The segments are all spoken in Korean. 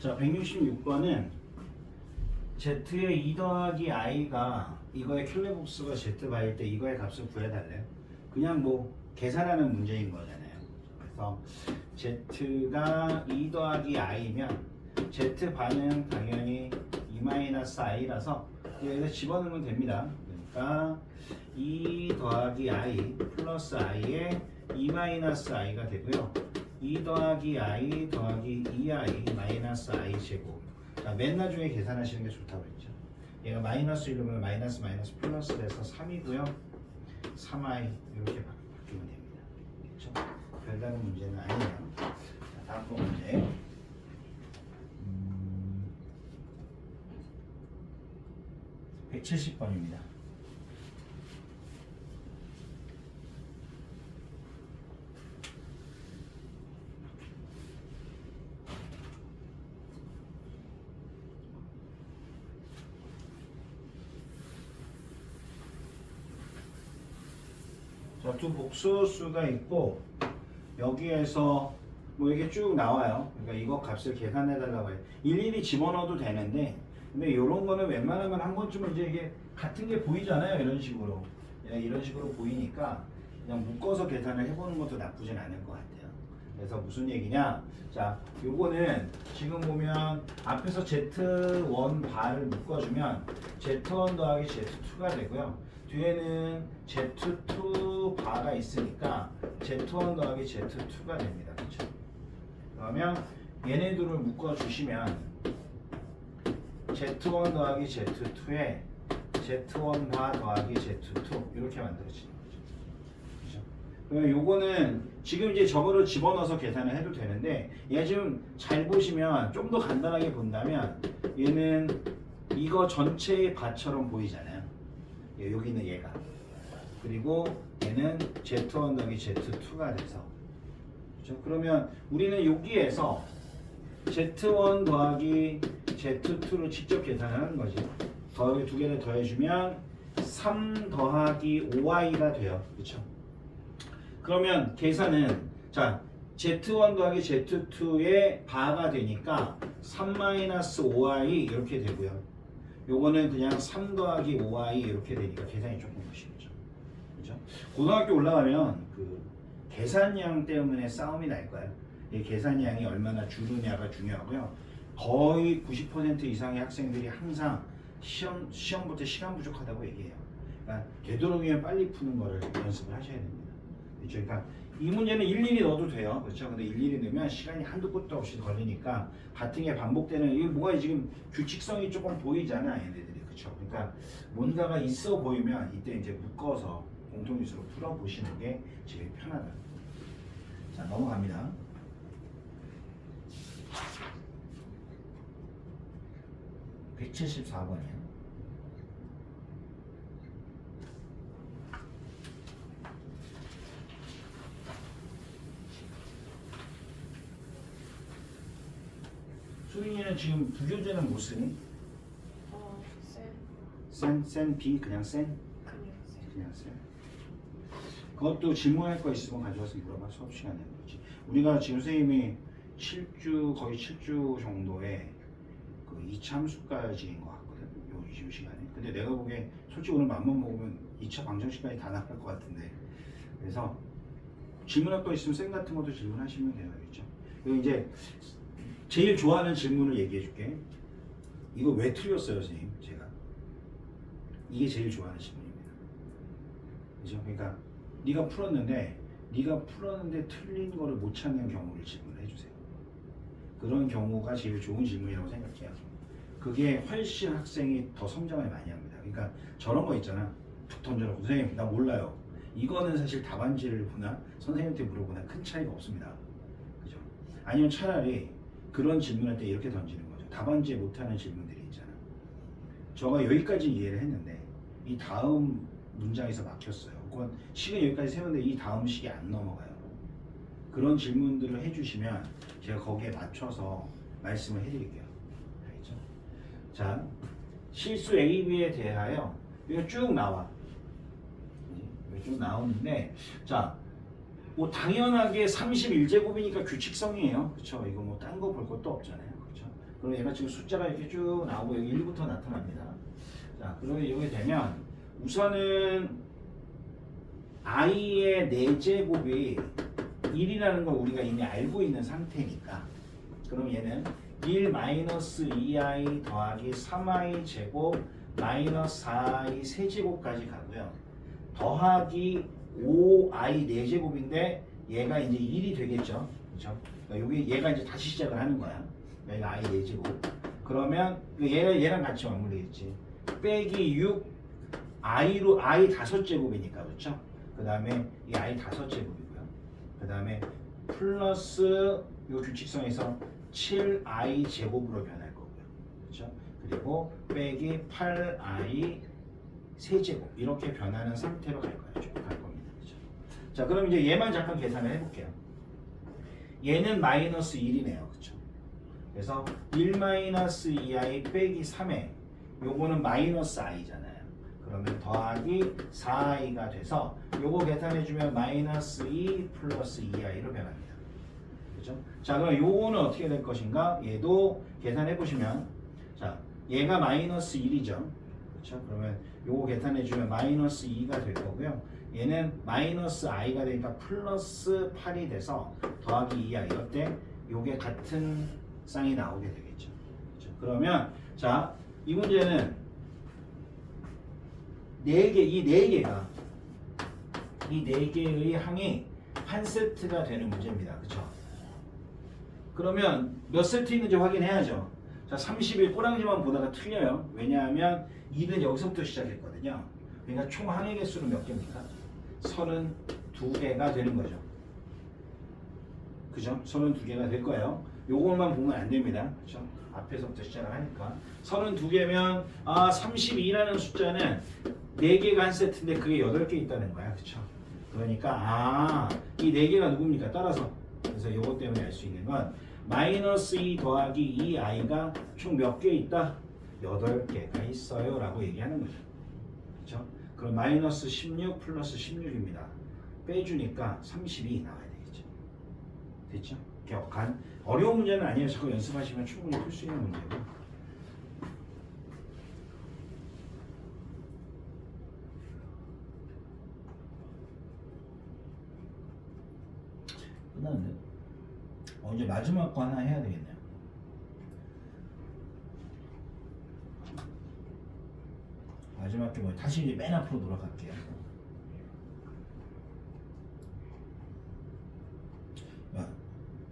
자, 166번은 Z의 2 더하기 I가 이거의 킬로복수가 Z 바일 때 이거의 값을 구해달래요. 그냥 뭐 계산하는 문제인 거잖아요. 그래서 Z가 2 더하기 I면 Z 반은 당연히 2-I라서 여기다 집어넣으면 됩니다. 그러니까 2 더하기 I 플러스 I에 2-I가 되고요. 2 더하기 I 더하기 2I 마이너스 I 제곱. 자, 맨 나중에 계산하시는 게 좋다고 했죠. 얘가 마이너스 1이면 마이너스 플러스 돼서 3이고요. 3I 이렇게 바뀌면 됩니다. 그렇죠? 별다른 문제는 아니에요. 자, 다음 번 문제. 170번입니다. 자, 두 복소수가 있고 여기에서 뭐 이게 쭉 나와요. 그러니까 이거 값을 계산해 달라고 해요. 일일이 집어넣어도 되는데 근데 이런 거는 웬만하면 한 번쯤은 이제 이게 같은 게 보이잖아요. 이런 식으로 보이니까 그냥 묶어서 계산을 해보는 것도 나쁘진 않을 것 같아요. 그래서 무슨 얘기냐? 자, 요거는 지금 보면 앞에서 Z1 바를 묶어주면 Z1 더하기 Z2가 되고요. 뒤에는 Z2 바가 있으니까 Z1 더하기 Z2가 됩니다. 그렇죠? 그러면 얘네들을 묶어주시면 Z1 더하기 Z2에 Z1 바 더하기 Z2 이렇게 만들어지는 거죠. 그렇죠? 그러면 요거는 지금 이제 저거를 집어넣어서 계산을 해도 되는데 얘 지금 잘 보시면 좀 더 간단하게 본다면 얘는 이거 전체의 바처럼 보이잖아요. 여기 있는 얘가. 그리고 얘는 Z1 더하기 Z2가 돼서 그렇죠? 그러면 우리는 여기에서 Z1 더하기 Z2를 직접 계산하는 거지. 더하기 두 개를 더해주면 3 더하기 5i가 돼요. 그렇죠? 그러면 계산은 자 Z1 더하기 Z2의 바가 되니까 3-5i 이렇게 되고요. 요거는 그냥 3 더하기 5i 이렇게 되니까 계산이 조금 쉬워죠. 그렇죠? 고등학교 올라가면 그 계산량 때문에 싸움이 날 거예요. 이 계산량이 얼마나 줄으냐가 중요하고요. 거의 90% 이상의 학생들이 항상 시험 볼 때 시간 부족하다고 얘기해요. 그러니까 되도록이면 빨리 푸는 거를 연습을 하셔야 됩니다. 그렇죠? 그러니까 이 문제는 일일이 넣어도 돼요. 그렇죠? 근데 일일이 넣으면 시간이 한두 끝도 없이 걸리니까 같은 게 반복되는 이게 뭐가 지금 규칙성이 조금 보이잖아, 얘네들이. 그렇죠? 그러니까 뭔가가 있어 보이면 이때 이제 묶어서 공통유수로 풀어 보시는 게 제일 편하다. 자, 넘어갑니다. (174번이에요) 소린이는 지금 부교재는 못 쓰니? 센 B 그냥 센? 그냥 센. 그것도 질문할 거 있으면 가져와서 물어봐. 수업 시간에 그렇지. 우리가 지금 선생님이 7주 거의 7주 정도의 그 2차 함수까지인 것 같거든. 요 시간에. 근데 내가 보기에 솔직히 오늘 맘만 먹으면 2차 방정식까지 다 나갈 것 같은데. 그래서 질문할 거 있으면 쌤 같은 것도 질문하시면 돼요. 그렇죠? 그리고 이제 제일 좋아하는 질문을 얘기해 줄게. 이거 왜 틀렸어요, 선생님? 제가. 이게 제일 좋아하는 질문입니다. 그죠? 그러니까 네가 풀었는데 틀린 거를 못 찾는 경우를 질문해 주세요. 그런 경우가 제일 좋은 질문이라고 생각해요. 그게 훨씬 학생이 더 성장을 많이 합니다. 그러니까 저런 거 있잖아. 툭 던져놓고 선생님 나 몰라요. 이거는 사실 답안지를 보나 선생님한테 물어보나 큰 차이가 없습니다. 그죠? 아니면 차라리 그런 질문할 때 이렇게 던지는 거죠. 답안지에 못하는 질문들이 있잖아. 저가 여기까지 이해를 했는데 이 다음 문장에서 막혔어요. 그건 식은 여기까지 세웠는데 이 다음 식이 안 넘어가요. 그런 질문들을 해주시면 제가 거기에 맞춰서 말씀을 해드릴게요. 알겠죠? 자, 실수 A, B에 대하여 이거 쭉 나와. 이거 쭉 나오는데 자 뭐 당연하게 31제곱이니까 규칙성이에요. 그렇죠? 이거 뭐 딴 거 볼 것도 없잖아요. 그렇죠? 그럼 얘가 지금 숫자가 이렇게 쭉 나오고 여기 1부터 나타납니다. 자, 그러면 이게 되면 우선은 i의 4제곱이 1이라는 걸 우리가 이미 알고 있는 상태니까 그럼 얘는 1 마이너스 2i 더하기 3i 제곱 마이너스 4i 세제곱까지 가고요. 더하기 5i 4제곱인데 얘가 이제 1이 되겠죠. 그렇죠? 그러니까 여기 얘가 이제 다시 시작을 하는 거야. 얘가 i 4제곱. 그러면 얘랑 같이 맞물리겠지. 빼기 6 i로 i 5제곱이니까 그렇죠? 그다음에 이 i 5제곱이고요. 그다음에 플러스 요 규칙성에서 7i 제곱으로 변할 거고요. 그렇죠? 그리고 빼기 8i 세제곱 이렇게 변하는 상태로 갈 거예요. 쭉 갈 겁니다. 그렇죠? 자, 그럼 이제 얘만 잠깐 계산을 해볼게요. 얘는 마이너스 1이네요. 그렇죠? 그래서 1 마이너스 2i 빼기 3에 요거는 마이너스 i잖아요. 그러면 더하기 4i가 돼서 요거 계산해주면 마이너스 2 플러스 2i로 변합니다. 그죠? 자, 그럼 요거는 어떻게 될 것인가? 얘도 계산해보시면 자, 얘가 마이너스 1이죠. 그렇죠? 그러면 요거 계산해주면 마이너스 2가 될 거고요. 얘는 마이너스 i가 되니까 플러스 8이 돼서 더하기 2i 이때 요게 같은 쌍이 나오게 되겠죠. 그렇죠? 그러면 자, 이 문제는 이 네 개의 항이 한 세트가 되는 문제입니다. 그렇죠? 그러면 몇 세트 있는지 확인해야죠. 자, 31 꼬랑지만 보다가 틀려요. 왜냐하면 2는 여기서부터 시작했거든요. 그러니까 총 항의 개수는 몇 개입니까? 32개가 되는 거죠. 그죠? 32개가 될 거예요. 요것만 보면 안 됩니다. 그렇죠? 앞에서부터 시작을 하니까 32개면 32라는 숫자는 4개가 한 세트인데 그게 8개 있다는 거야. 그쵸? 그러니까 이 4개가 누굽니까? 따라서 그래서 이것 때문에 알 수 있는 건 마이너스 2 더하기 2i가 총 몇 개 있다? 8개가 있어요 라고 얘기하는 거죠. 그쵸? 그럼 마이너스 16 플러스 16입니다. 빼주니까 32 나와야 되겠죠. 됐죠? 격한 어려운 문제는 아니에요. 자꾸 연습하시면 충분히 풀 수 있는 문제고. 끝났는데? 이제 마지막 거 하나 해야 되겠네요. 마지막 게 다시 이제 맨 앞으로 돌아갈게요.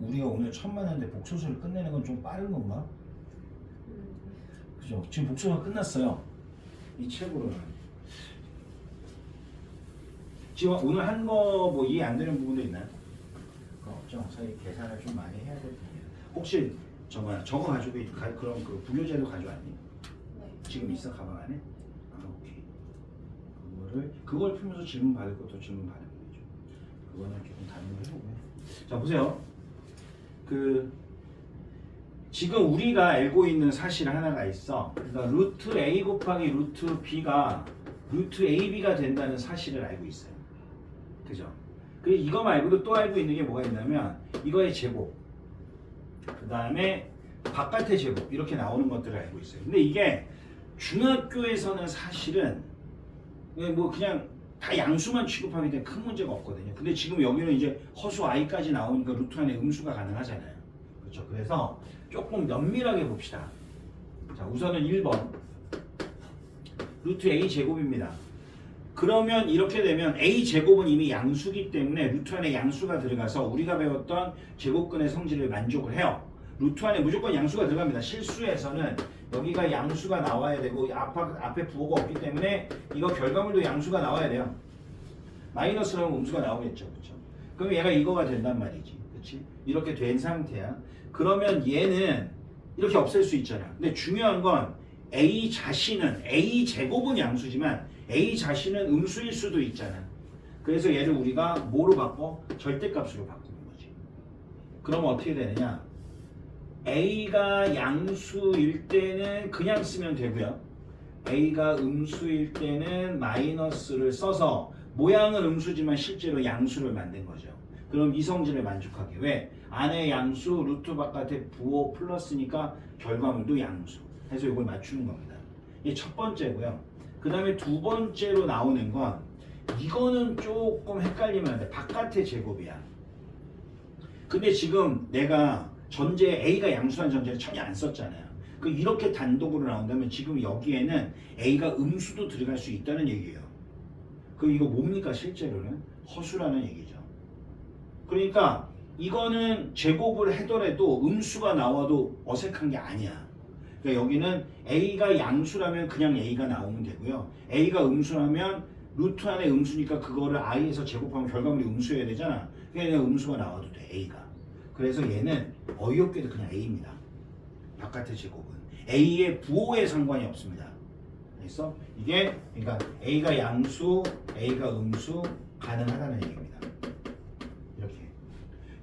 우리가 오늘 처음 만났는데 복소수를 끝내는 건 좀 빠른 건가? 그죠? 지금 복소가 끝났어요. 이 책으로는. 지금 오늘 한 거 뭐 이해 안 되는 부분도 있나요? 없죠. 저희 계산을 좀 많이 해야 될 텐데. 혹시 저거 가지고 그럼 그 분류제도 가져왔니? 네. 지금 있어 가방 안에? 오케이. 그걸 풀면서 질문 받을 것도 질문 받으면 되죠. 그거는 조금 다른 거 해보고요. 자, 보세요. 지금 우리가 알고 있는 사실 하나가 있어. 그러니까 루트 a 곱하기 루트 b가 루트 ab가 된다는 사실을 알고 있어요. 그죠? 그리고 이거 말고도 또 알고 있는 게 뭐가 있냐면 이거의 제곱, 그 다음에 바깥의 제곱 이렇게 나오는 것들을 알고 있어요. 근데 이게 중학교에서는 사실은 뭐 그냥 다 양수만 취급하기 때문에 큰 문제가 없거든요. 근데 지금 여기는 이제 허수 i까지 나오니까 루트 안에 음수가 가능하잖아요. 그렇죠? 그래서 조금 면밀하게 봅시다. 자, 우선은 1번 루트 a 제곱입니다. 그러면 이렇게 되면 a 제곱은 이미 양수기 때문에 루트 안에 양수가 들어가서 우리가 배웠던 제곱근의 성질을 만족을 해요. 루트 안에 무조건 양수가 들어갑니다. 실수에서는 여기가 양수가 나와야 되고 앞에 부호가 없기 때문에 이거 결과물도 양수가 나와야 돼요. 마이너스라면 음수가 나오겠죠. 그렇죠? 그럼 얘가 이거가 된단 말이지. 그렇지? 이렇게 된 상태야. 그러면 얘는 이렇게 없앨 수 있잖아. 근데 중요한 건 a 자신은 a 제곱은 양수지만 a 자신은 음수일 수도 있잖아. 그래서 얘를 우리가 뭐로 바꿔? 절대값으로 바꾸는 거지. 그러면 어떻게 되느냐? a가 양수일 때는 그냥 쓰면 되고요. a가 음수일 때는 마이너스를 써서 모양은 음수지만 실제로 양수를 만든 거죠. 그럼 이성질을 만족하게. 왜? 안에 양수, 루트 바깥에 부호 플러스니까 결과물도 양수. 해서 이걸 맞추는 겁니다. 이게 첫 번째고요. 그 다음에 두 번째로 나오는 건 이거는 조금 헷갈리면 안 돼. 바깥의 제곱이야. 근데 지금 내가 전제 A가 양수란 전제를 전혀 안 썼잖아요. 그 이렇게 단독으로 나온다면 지금 여기에는 A가 음수도 들어갈 수 있다는 얘기예요. 그 이거 뭡니까 실제로는? 허수라는 얘기죠. 그러니까 이거는 제곱을 하더라도 음수가 나와도 어색한 게 아니야. 그러니까 여기는 A가 양수라면 그냥 A가 나오면 되고요. A가 음수라면 루트 안에 음수니까 그거를 I에서 제곱하면 결과물이 음수여야 되잖아. 그러니까 음수가 나와도 돼, A가. 그래서 얘는 어이없게도 그냥 A입니다. 바깥의 제곱은. A의 부호에 상관이 없습니다. 그래서 이게 그러니까 A가 양수, A가 음수 가능하다는 얘기입니다. 이렇게.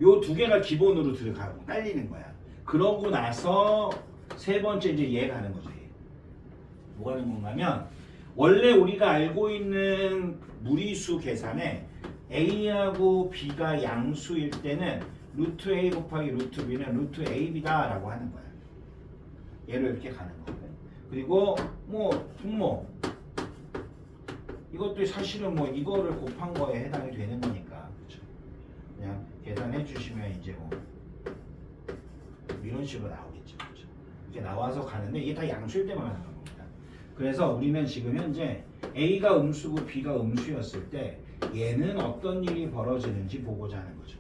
요 두 개가 기본으로 들어가고 깔리는 거야. 그러고 나서 세 번째 이제 얘 가는 거죠. 얘. 뭐 하는 건가면 원래 우리가 알고 있는 무리수 계산에 A하고 B가 양수일 때는 루트 A 곱하기 루트 B는 루트 AB다 라고 하는 거야. 얘를 이렇게 가는 거고요. 그리고 뭐 분모 이것도 사실은 뭐 이거를 곱한 거에 해당이 되는 거니까 그렇죠? 그냥 계산해 주시면 이제 뭐 이런 식으로 나오겠죠. 그렇죠? 이렇게 나와서 가는데 이게 다 양수일 때만 하는 겁니다. 그래서 우리는 지금 현재 A가 음수고 B가 음수였을 때 얘는 어떤 일이 벌어지는지 보고자 하는 거죠.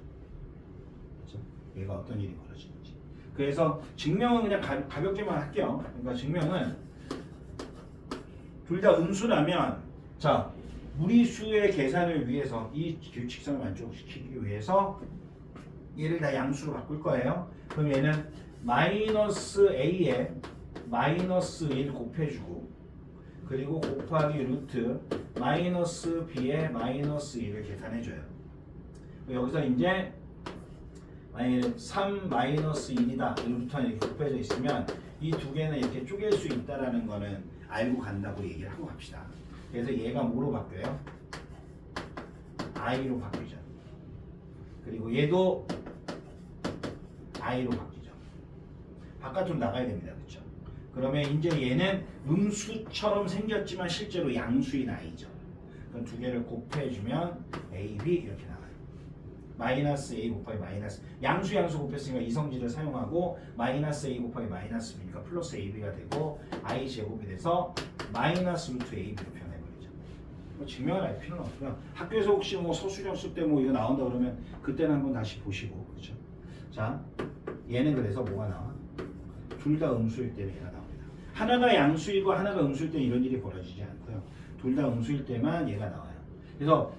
그렇죠? 얘가 어떤 일이 벌어지는지. 그래서 증명은 그냥 가볍게만 할게요. 그러니까 증명은 둘 다 음수라면 자 무리수의 계산을 위해서 이 규칙성을 만족시키기 위해서 얘를 다 양수로 바꿀 거예요. 그럼 얘는 마이너스 A에 마이너스 1 곱해주고 그리고 곱하기 루트 마이너스 B에 마이너스 1을 계산해줘요. 여기서 이제 만약에 3 마이너스 1이다 루트 안에 이렇게 곱해져 있으면 이 두 개는 이렇게 쪼갤 수 있다라는 거는 알고 간다고 얘기를 하고 갑시다. 그래서 얘가 뭐로 바뀌어요? I로 바뀌죠. 그리고 얘도 I로 바뀌죠. 바깥으로 나가야 됩니다. 그렇죠? 그러면 이제 얘는 음수처럼 생겼지만 실제로 양수인 I죠. 그럼 두 개를 곱해주면 AB 이렇게 나와요. 마이너스 A 곱하기 마이너스 양수 곱했으니까 이성질을 사용하고 마이너스 A 곱하기 마이너스 B니까 플러스 AB가 되고 I 제곱이 돼서 마이너스 루트 AB로 변해버리죠. 뭐 증명을 할 필요는 없고요. 학교에서 혹시 뭐 서술형 쓸 때 뭐 이거 나온다 그러면 그때는 한번 다시 보시고 그렇죠. 자 얘는 그래서 뭐가 나와? 둘 다 음수일 때는 얘가 나옵니다. 하나가 양수이고 하나가 음수일 때는 이런 일이 벌어지지 않고요. 둘 다 음수일 때만 얘가 나와요. 그래서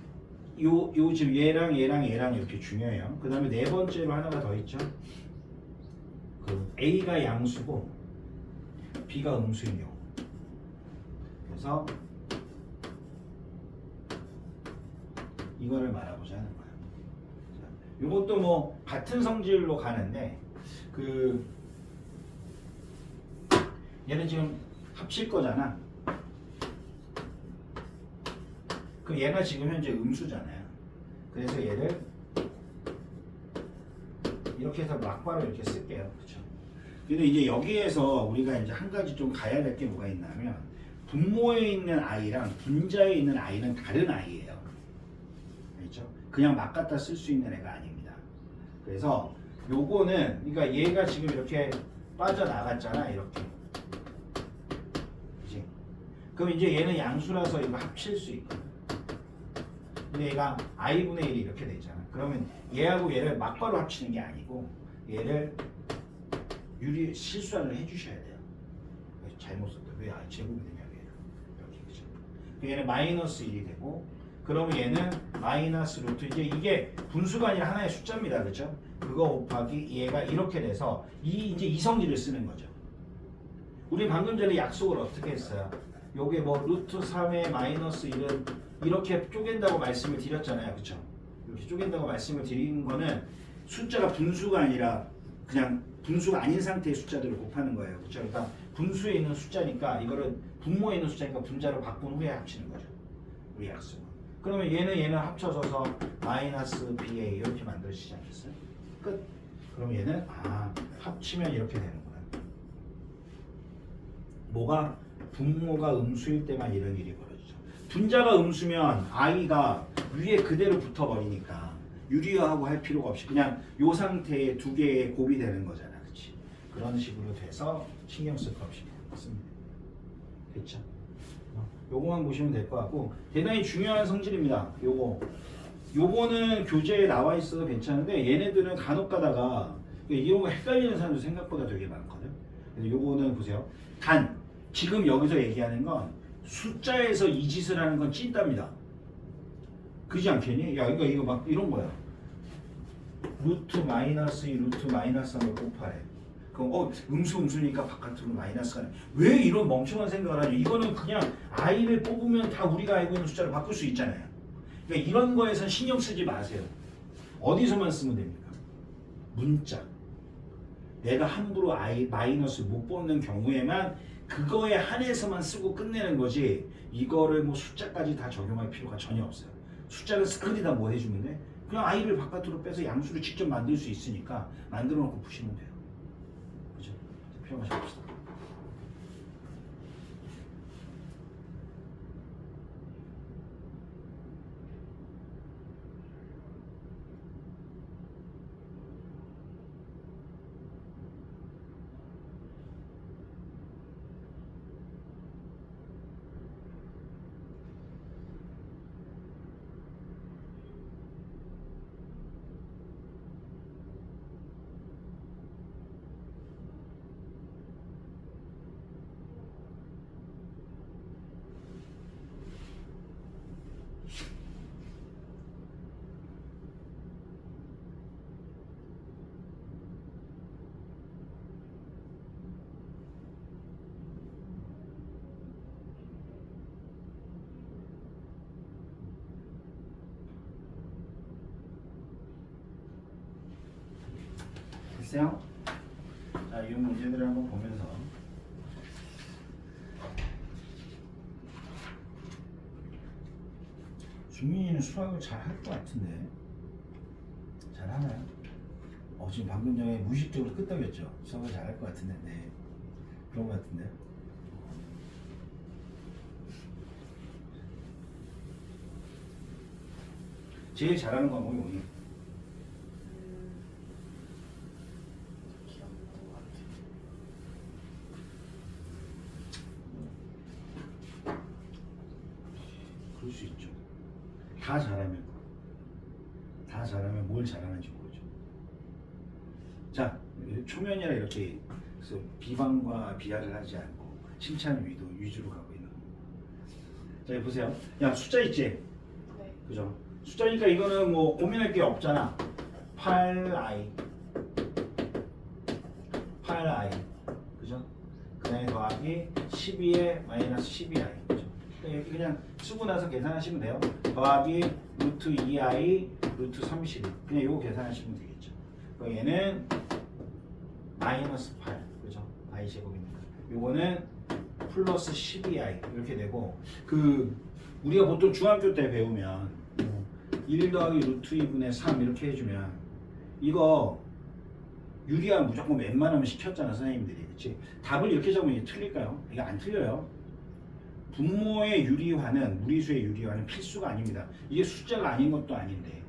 요 지금 얘랑 이렇게 중요해요. 그 다음에 네 번째로 하나가 더 있죠. 그 A가 양수고 B가 음수인 경우. 그래서 이거를 말해보자는 거예요. 이것도 뭐 같은 성질로 가는데 그 얘는 지금 합칠 거잖아. 그럼 얘가 지금 현재 음수잖아요. 그래서 얘를 이렇게 해서 막바로 이렇게 쓸게요. 그렇죠? 근데 이제 여기에서 우리가 이제 한 가지 좀 가야 될 게 뭐가 있냐면 분모에 있는 I랑 분자에 있는 I는 다른 I예요. 그렇죠? 그냥 막 갖다 쓸 수 있는 애가 아닙니다. 그래서 요거는 그러니까 얘가 지금 이렇게 빠져나갔잖아. 이렇게. 그치? 그럼 이제 얘는 양수라서 이거 합칠 수 있거든. 근데 얘가 i분의 1이 이렇게 되잖아. 그러면 얘하고 얘를 막바로 합치는 게 아니고 얘를 실수를 해주셔야 돼요. 잘못 썼다. 왜 제곱이 되냐고 얘를. 이렇게 그죠. 얘는 마이너스 1이 되고 그러면 얘는 마이너스 루트 이제 이게 분수가 아니라 하나의 숫자입니다. 그죠? 그거 곱하기 얘가 이렇게 돼서 이제 이성질을 쓰는 거죠. 우리 방금 전에 약속을 어떻게 했어요? 요게 뭐 루트 3의 마이너스 1은 이렇게 쪼갠다고 말씀을 드렸잖아요. 그쵸? 이렇게 쪼갠다고 말씀을 드린 거는 숫자가 분수가 아니라 그냥 분수가 아닌 상태의 숫자들을 곱하는 거예요. 그쵸? 그러니까 분수에 있는 숫자니까 이거를 분모에 있는 숫자니까 분자로 바꾼 후에 합치는 거죠. 우리 약속은. 그러면 얘는 합쳐져서 마이너스 BA 이렇게 만들어지지 않겠어요? 끝. 그럼 얘는 합치면 이렇게 되는구나. 뭐가? 분모가 음수일 때만 이런 일이 벌어지죠. 분자가 음수면 i가 위에 그대로 붙어버리니까 유리화하고 할 필요가 없이 그냥 요 상태에 두 개의 곱이 되는 거잖아. 그치? 그런 식으로 돼서 신경 쓸 거 없이 씁니다. 됐죠? 요거만 보시면 될 것 같고 대단히 중요한 성질입니다. 요거는 교재에 나와 있어도 괜찮은데 얘네들은 간혹 가다가 이런 거 헷갈리는 사람도 생각보다 되게 많거든. 그래서 요거는 보세요. 지금 여기서 얘기하는 건 숫자에서 이 짓을 하는 건 찐따입니다. 그지 않겠니? 야 이거 막 이런 거야. 루트 마이너스 2 루트 마이너스 3을 곱하래. 그럼 음수니까 바깥으로 마이너스가 나. 왜 이런 멍청한 생각을 하냐? 이거는 그냥 i를 뽑으면 다 우리가 알고 있는 숫자를 바꿀 수 있잖아요. 그러니까 이런 거에선 신경 쓰지 마세요. 어디서만 쓰면 됩니까? 문자. 내가 함부로 마이너스 못 뽑는 경우에만 그거에 한해서만 쓰고 끝내는 거지 이거를 뭐 숫자까지 다 적용할 필요가 전혀 없어요. 숫자를 스크린에다 뭐 해주면 돼? 그냥 i를 바깥으로 빼서 양수를 직접 만들 수 있으니까 만들어 놓고 푸시면 돼요. 그죠? 표현하시 봅시다. 됐어요? 자, 이 문제들을 한번 보면서 준민이는 수학을 잘 할 것 같은데 잘 하나요? 지금 방금 전에 무의식적으로 끄떡였죠? 수학을 잘 할 것 같은데 네 그런 것 같은데요? 제일 잘하는 과목이 뭐니? 그럴 수 있죠. 다 잘하면 뭘 잘하는지 모르죠. 자, 초면이라 이렇게 비방과 비하를 하지 않고 칭찬 위주로 가고 있는 거. 자, 보세요. 야, 숫자 있지? 네. 그죠? 숫자니까 이거는 뭐 고민할 게 없잖아. 8i 그죠? 그 다음에 더하기 12에 마이너스 12i 그죠? 이렇게 그냥 쓰고 나서 계산하시면 돼요. 더하기 루트 2i 루트 31 그냥 이거 계산하시면 되겠죠. 그럼 얘는 마이너스 8 그죠? i 제곱이니까 요거는 플러스 12i 이렇게 되고 우리가 보통 중학교 때 배우면 1 더하기 루트 2분의 3 이렇게 해주면 이거 유리화 무조건 웬만하면 시켰잖아 선생님들이. 그치? 답을 이렇게 적으면 이게 틀릴까요? 이게 안 틀려요. 분모의 유리화는 무리수의 유리화는 필수가 아닙니다. 이게 숫자가 아닌 것도 아닌데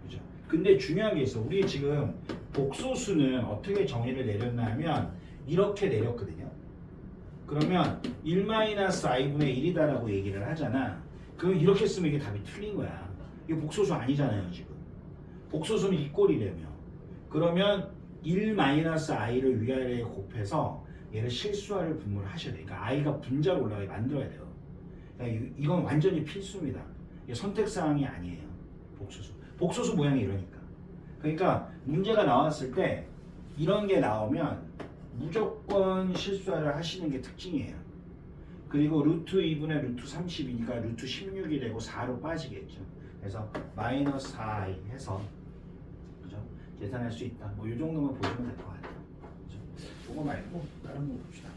그죠? 근데 중요한 게 있어. 우리 지금 복소수는 어떻게 정의를 내렸나 하면 이렇게 내렸거든요. 그러면 1-i분의 1이다라고 얘기를 하잖아. 그럼 이렇게 쓰면 이게 답이 틀린 거야. 이거 복소수 아니잖아요 지금. 복소수는 이 꼴이라며. 그러면 1-i를 위아래에 곱해서 얘를 실수화를 분모를 하셔야 돼요. 그러니까 i가 분자로 올라가게 만들어야 돼요. 그러니까 이건 완전히 필수입니다. 이게 선택사항이 아니에요. 복소수 모양이 이러니까. 그러니까 문제가 나왔을 때 이런 게 나오면 무조건 실수화를 하시는 게 특징이에요. 그리고 루트 2분의 루트 30이니까 루트 16이 되고 4로 빠지겠죠. 그래서 마이너스 4i 해서 그죠? 계산할 수 있다. 뭐 이 정도만 보시면 될 것 같아요. 그죠? 그거 말고 다른 거 봅시다.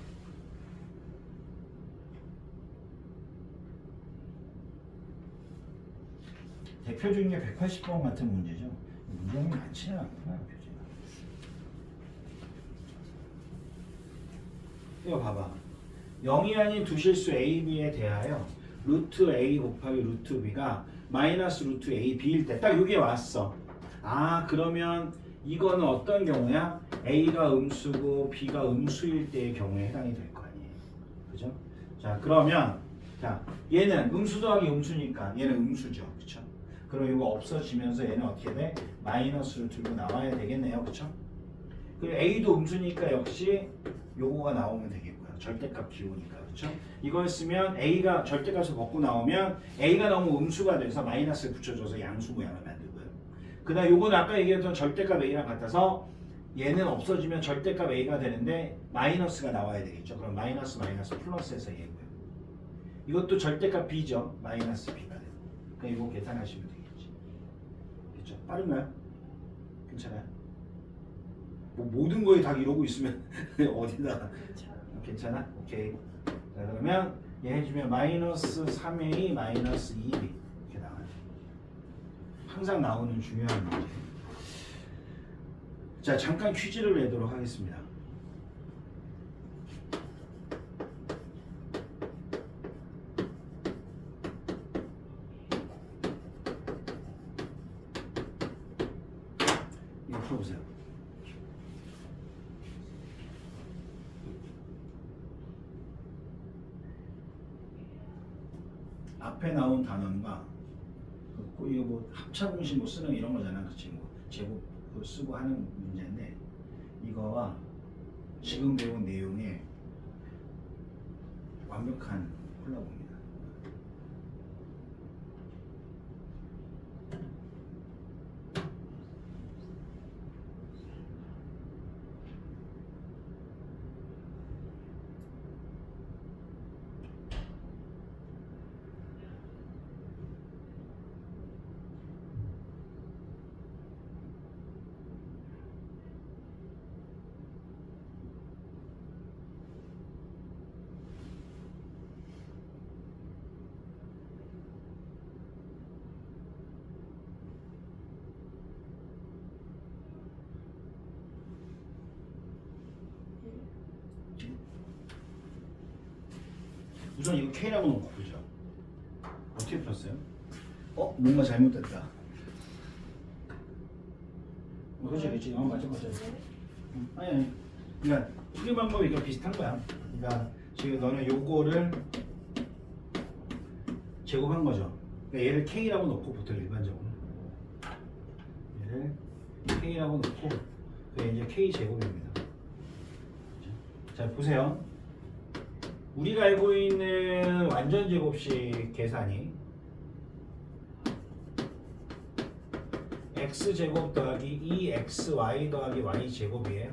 대표적인 게 180번 같은 문제죠. 문제는 많지는 않구나, 표지가. 이거 봐봐. 0이 아닌 두 실수 a, b에 대하여 루트 a 곱하기 루트 b가 마이너스 루트 a, b일 때 딱 여기에 왔어. 아, 그러면 이거는 어떤 경우야? a가 음수고 b가 음수일 때의 경우에 해당이 될 거 아니에요. 그죠? 자, 그러면 자, 얘는 음수 더하기 음수니까 얘는 음수죠. 그쵸? 그럼 이거 없어지면서 얘는 어떻게 돼? 마이너스를 들고 나와야 되겠네요. 그쵸? 그리고 a도 음수니까 역시 요거가 나오면 되겠고요. 절대값 기호니까. 그쵸? 이걸 쓰면 a가 절대값을 벗고 나오면 a가 너무 음수가 돼서 마이너스를 붙여줘서 양수 모양을 만들고요. 그 다음 요거는 아까 얘기했던 절대값 a랑 같아서 얘는 없어지면 절대값 a가 되는데 마이너스가 나와야 되겠죠. 그럼 마이너스 마이너스 플러스해서 얘고요. 이것도 절대값 b죠. 마이너스 b가 되고. 그럼 이거 계산하시면 되겠지. 그렇죠? 빠른가요? 괜찮아요? 뭐 모든 거에 다 이러고 있으면 어디다? 괜찮아? 오케이. 자, 그러면 얘 해주면 마이너스 3a 마이너스 2b 이렇게 나와요. 항상 나오는 중요한 문제. 자, 잠깐 퀴즈를 내도록 하겠습니다. 이거 풀어보세요. 앞에 나온 단원과 이거 뭐 합차공식 뭐 쓰는 이런 거잖아, 그치? 뭐 제곱 쓰고 하는 문제인데 이거와 지금 배운 내용에 완벽한 콜라보입니다. 우선 이거 K라고 놓고 보죠. 어떻게 풀었어요? 뭔가 잘못됐다. 그렇지, 그렇지. 맞아. 아니. 그러니까 풀이 방법이 이거 비슷한 거야. 그러니까 지금 너는 요거를 제곱한 거죠. 그러니까 얘를 K라고 놓고 보통 일반적으로 얘를 K라고 놓고 그게 이제 K 제곱입니다. 자, 보세요. 우리가 알고 있는 완전 제곱식 계산이 x제곱 더하기 2xy 더하기 y제곱이에요.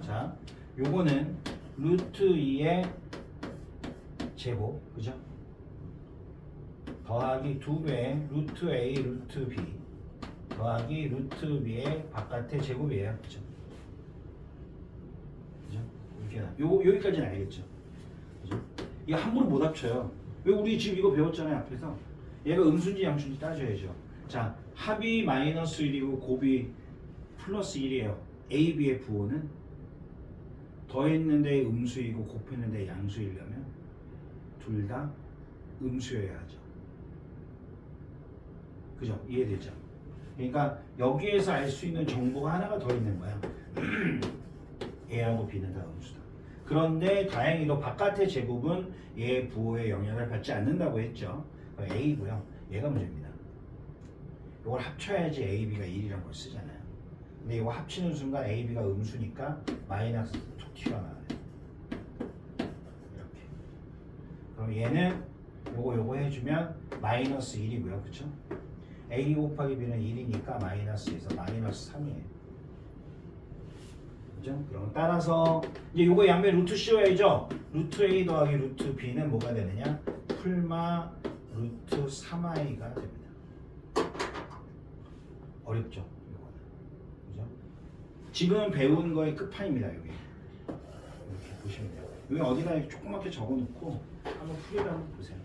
자, 요거는 루트 2의 제곱, 그죠? 더하기 2배의 루트 a 루트 b 더하기 루트 b의 바깥의 제곱이에요. 그죠? 그죠? 이렇게 여기까지는 알겠죠? 그죠? 이거 함부로 못 합쳐요. 왜 우리 지금 이거 배웠잖아요, 앞에서. 얘가 음수인지 양수인지 따져야죠. 자, 합이 마이너스 1이고 곱이 플러스 1이에요. a, b의 부호는 더했는데 음수이고 곱했는데 양수이려면 둘 다 음수여야 하죠. 그죠? 이해되죠? 그러니까 여기에서 알 수 있는 정보가 하나가 더 있는 거야. A하고 B는 다 음수다. 그런데 다행히도 바깥의 제곱은 얘의 부호에 영향을 받지 않는다고 했죠. A고요. 얘가 문제입니다. 이걸 합쳐야지 A, B가 1이라는 걸 쓰잖아요. 근데 이거 합치는 순간 A, B가 음수니까 마이너스 툭 튀어나와요. 이렇게. 그럼 얘는 요거 해주면 마이너스 1이고요. 그쵸? A 곱하기 B는 1이니까 마이너스에서 마이너스 3이에요. 그죠? 그럼 따라서 이제 요거 양변 루트 씌워야죠. 루트 A 더하기 루트 B는 뭐가 되느냐? 풀마 루트 3i가 됩니다. 어렵죠? 이거는. 그죠? 지금 배운 거의 끝판입니다. 여기. 이렇게 보시면 돼요. 여기 어디다 이렇게 조그맣게 적어놓고 한번 풀이를 한번 보세요.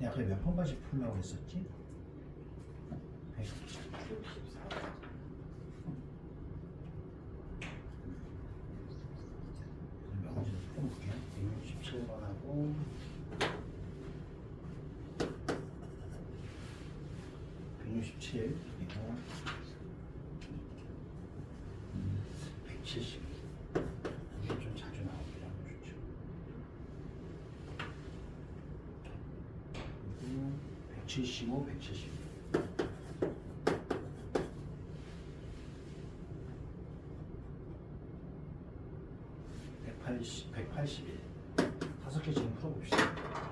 아까 몇 번까지 풀라고 했었지? 64. 명문제도 풀어볼게요. 167번하고 167 그리고 170 이게 좀 자주 나오기로 하면 좋죠. 그리고 175, 170 181 다섯 개 지금 풀어봅시다.